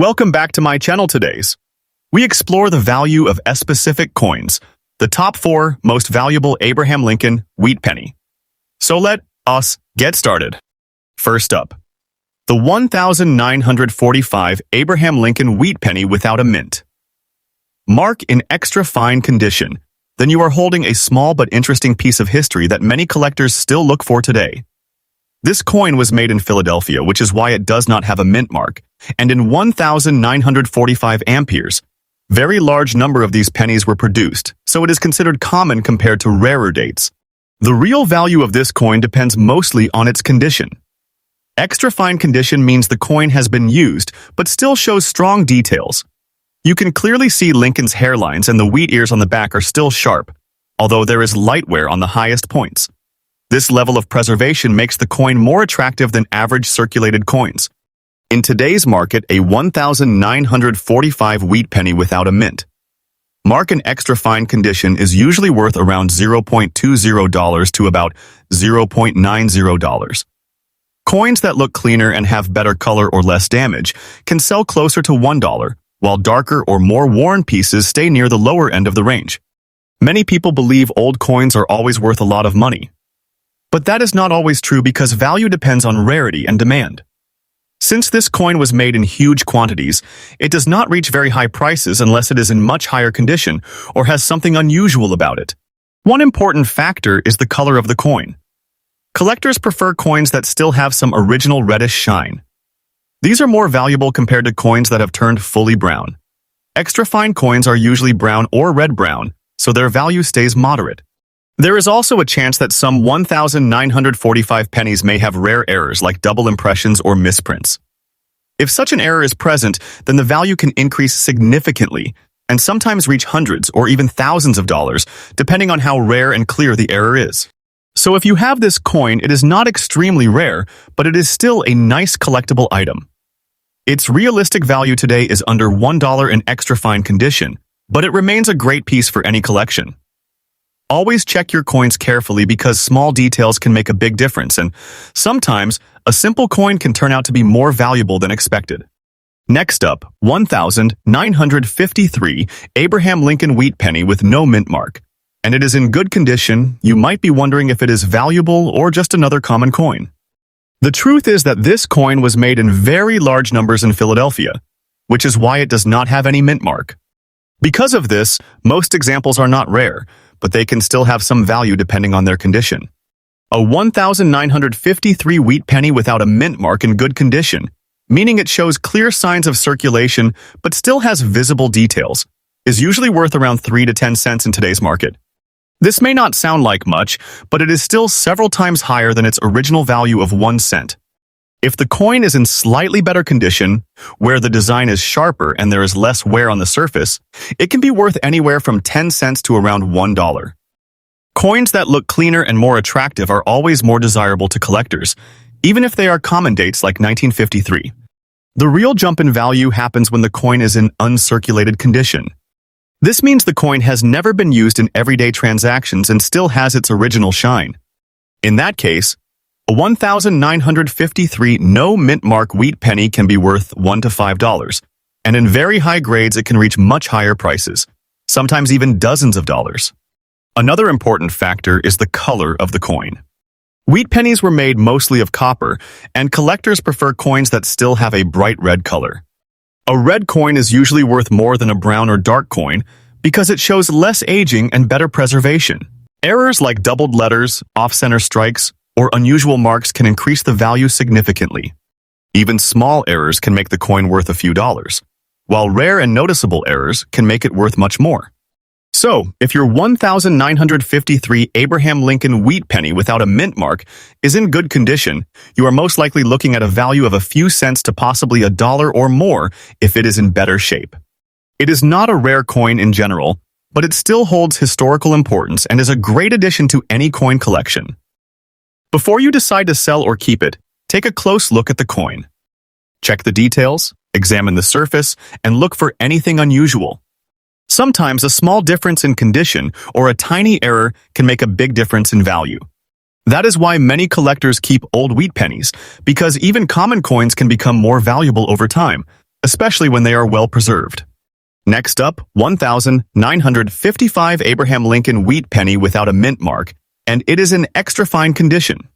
Welcome back to my channel todays. We explore the value of specific coins, the top 4 most valuable Abraham Lincoln Wheat Penny. So let us get started. First up, the 1945 Abraham Lincoln Wheat Penny without a mint. Mark in extra fine condition, then you are holding a small but interesting piece of history that many collectors still look for today. This coin was made in Philadelphia, which is why it does not have a mint mark, and in 1945 amperes. Very large number of these pennies were produced, so it is considered common compared to rarer dates. The real value of this coin depends mostly on its condition. Extra fine condition means the coin has been used, but still shows strong details. You can clearly see Lincoln's hairlines and the wheat ears on the back are still sharp, although there is light wear on the highest points. This level of preservation makes the coin more attractive than average circulated coins. In today's market, a 1945 wheat penny without a mint mark in extra fine condition is usually worth around $0.20 to about $0.90. Coins that look cleaner and have better color or less damage can sell closer to $1, while darker or more worn pieces stay near the lower end of the range. Many people believe old coins are always worth a lot of money. But that is not always true because value depends on rarity and demand. Since this coin was made in huge quantities, it does not reach very high prices unless it is in much higher condition or has something unusual about it. One important factor is the color of the coin. Collectors prefer coins that still have some original reddish shine. These are more valuable compared to coins that have turned fully brown. Extra fine coins are usually brown or red-brown, so their value stays moderate. There is also a chance that some 1945 pennies may have rare errors like double impressions or misprints. If such an error is present, then the value can increase significantly and sometimes reach hundreds or even thousands of dollars, depending on how rare and clear the error is. So if you have this coin, it is not extremely rare, but it is still a nice collectible item. Its realistic value today is under $1 in extra fine condition, but it remains a great piece for any collection. Always check your coins carefully because small details can make a big difference, and sometimes a simple coin can turn out to be more valuable than expected. Next up, 1953 Abraham Lincoln Wheat Penny with no mint mark. And it is in good condition. You might be wondering if it is valuable or just another common coin. The truth is that this coin was made in very large numbers in Philadelphia, which is why it does not have any mint mark. Because of this, most examples are not rare, but they can still have some value depending on their condition. A 1953 wheat penny without a mint mark in good condition, meaning it shows clear signs of circulation but still has visible details, is usually worth around 3 to 10 cents in today's market. This may not sound like much, but it is still several times higher than its original value of 1 cent. If the coin is in slightly better condition, where the design is sharper and there is less wear on the surface, it can be worth anywhere from 10 cents to around $1. Coins that look cleaner and more attractive are always more desirable to collectors, even if they are common dates like 1953. The real jump in value happens when the coin is in uncirculated condition. This means the coin has never been used in everyday transactions and still has its original shine. In that case, a 1953 no mint mark wheat penny can be worth $1 to $5, and in very high grades it can reach much higher prices, sometimes even dozens of dollars. Another important factor is the color of the coin. Wheat pennies were made mostly of copper, and collectors prefer coins that still have a bright red color. A red coin is usually worth more than a brown or dark coin because it shows less aging and better preservation. Errors like doubled letters, off-center strikes, or unusual marks can increase the value significantly. Even small errors can make the coin worth a few dollars, while rare and noticeable errors can make it worth much more. So, if your 1953 Abraham Lincoln Wheat Penny without a mint mark is in good condition, you are most likely looking at a value of a few cents to possibly $1 or more if it is in better shape. It is not a rare coin in general, but it still holds historical importance and is a great addition to any coin collection. Before you decide to sell or keep it, take a close look at the coin. Check the details, examine the surface, and look for anything unusual. Sometimes a small difference in condition or a tiny error can make a big difference in value. That is why many collectors keep old wheat pennies, because even common coins can become more valuable over time, especially when they are well preserved. Next up, 1955 Abraham Lincoln Wheat Penny without a mint mark, and it is in extra fine condition.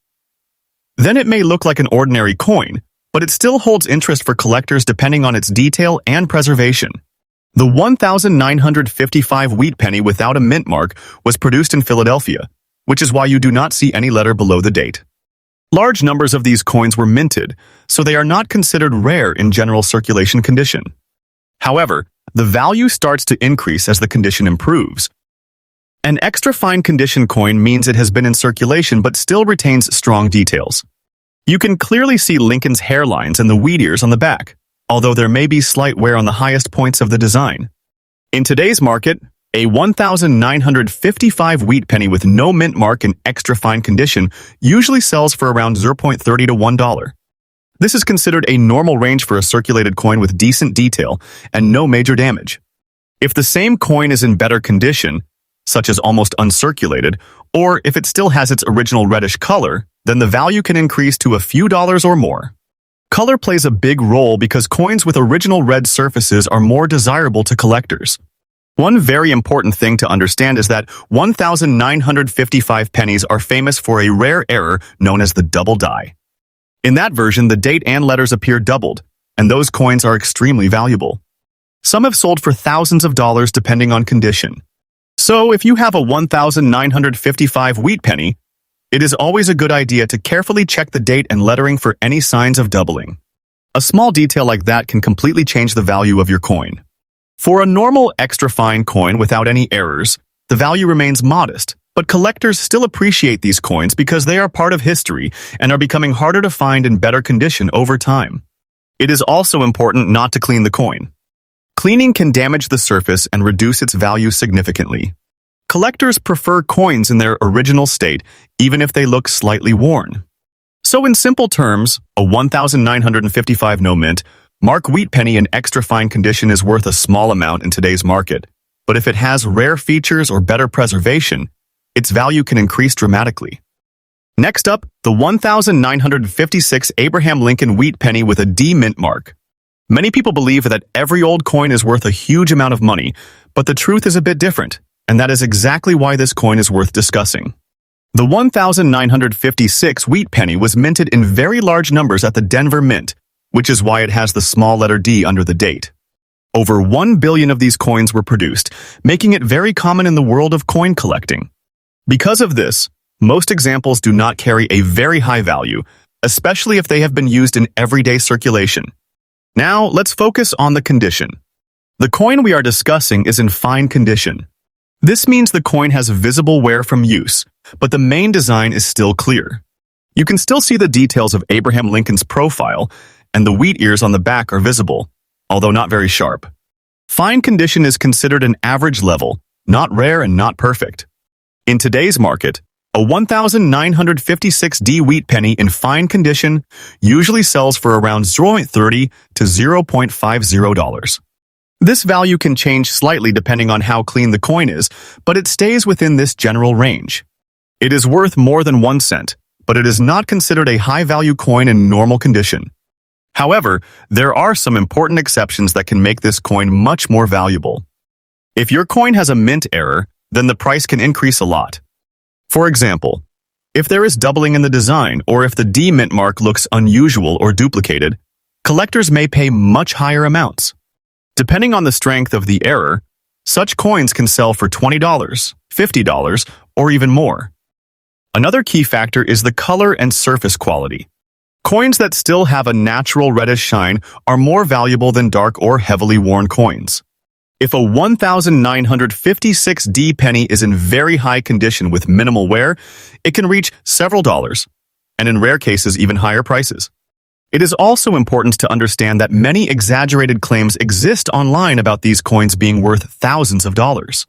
Then it may look like an ordinary coin, but it still holds interest for collectors depending on its detail and preservation. The 1955 Wheat Penny without a mint mark was produced in Philadelphia, which is why you do not see any letter below the date. Large numbers of these coins were minted, so they are not considered rare in general circulation condition. However, the value starts to increase as the condition improves. An extra fine condition coin means it has been in circulation but still retains strong details. You can clearly see Lincoln's hairlines and the wheat ears on the back, although there may be slight wear on the highest points of the design. In today's market, a 1955 Wheat Penny with no mint mark in extra fine condition usually sells for around $0.30 to $1. This is considered a normal range for a circulated coin with decent detail and no major damage. If the same coin is in better condition, such as almost uncirculated, or if it still has its original reddish color, then the value can increase to a few dollars or more. Color plays a big role because coins with original red surfaces are more desirable to collectors. One very important thing to understand is that 1955 pennies are famous for a rare error known as the double die. In that version, the date and letters appear doubled, and those coins are extremely valuable. Some have sold for thousands of dollars depending on condition. So if you have a 1955 Wheat Penny, it is always a good idea to carefully check the date and lettering for any signs of doubling. A small detail like that can completely change the value of your coin. For a normal extra fine coin without any errors, the value remains modest, but collectors still appreciate these coins because they are part of history and are becoming harder to find in better condition over time. It is also important not to clean the coin. Cleaning can damage the surface and reduce its value significantly. Collectors prefer coins in their original state, even if they look slightly worn. So in simple terms, a 1955 no mint mark Wheat Penny in extra fine condition is worth a small amount in today's market, but if it has rare features or better preservation, its value can increase dramatically. Next up, the 1956 Abraham Lincoln Wheat Penny with a D mint mark. Many people believe that every old coin is worth a huge amount of money, but the truth is a bit different, and that is exactly why this coin is worth discussing. The 1956 Wheat Penny was minted in very large numbers at the Denver Mint, which is why it has the small letter D under the date. Over 1 billion of these coins were produced, making it very common in the world of coin collecting. Because of this, most examples do not carry a very high value, especially if they have been used in everyday circulation. Now, let's focus on the condition. The coin we are discussing is in fine condition. This means the coin has visible wear from use, but the main design is still clear. You can still see the details of Abraham Lincoln's profile, and the wheat ears on the back are visible, although not very sharp. Fine condition is considered an average level, not rare and not perfect. In today's market, a 1956 D Wheat Penny in fine condition usually sells for around $0.30 to $0.50. This value can change slightly depending on how clean the coin is, but it stays within this general range. It is worth more than 1 cent, but it is not considered a high-value coin in normal condition. However, there are some important exceptions that can make this coin much more valuable. If your coin has a mint error, then the price can increase a lot. For example, if there is doubling in the design or if the D mint mark looks unusual or duplicated, collectors may pay much higher amounts. Depending on the strength of the error, such coins can sell for $20, $50, or even more. Another key factor is the color and surface quality. Coins that still have a natural reddish shine are more valuable than dark or heavily worn coins. If a 1956 D penny is in very high condition with minimal wear, it can reach several dollars, and in rare cases even higher prices. It is also important to understand that many exaggerated claims exist online about these coins being worth thousands of dollars.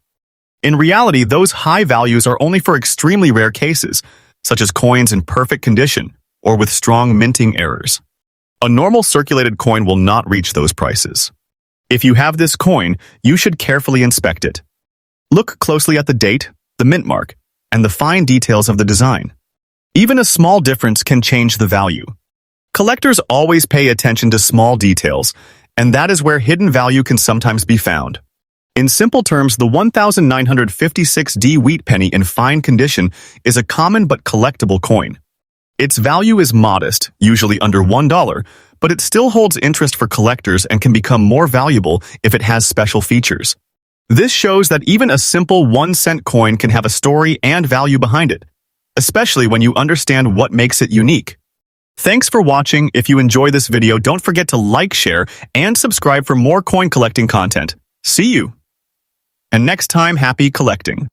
In reality, those high values are only for extremely rare cases, such as coins in perfect condition or with strong minting errors. A normal circulated coin will not reach those prices. If you have this coin, you should carefully inspect it. Look closely at the date, the mint mark, and the fine details of the design. Even a small difference can change the value. Collectors always pay attention to small details, And that is where hidden value can sometimes be found. In simple terms, the 1956D wheat penny in fine condition is a common but collectible coin. Its value is modest, usually under $1, but it still holds interest for collectors and can become more valuable if it has special features. This shows that even a simple 1-cent coin can have a story and value behind it, especially when you understand what makes it unique. Thanks for watching. If you enjoy this video, don't forget to like, share, and subscribe for more coin collecting content. See you! And next time, happy collecting!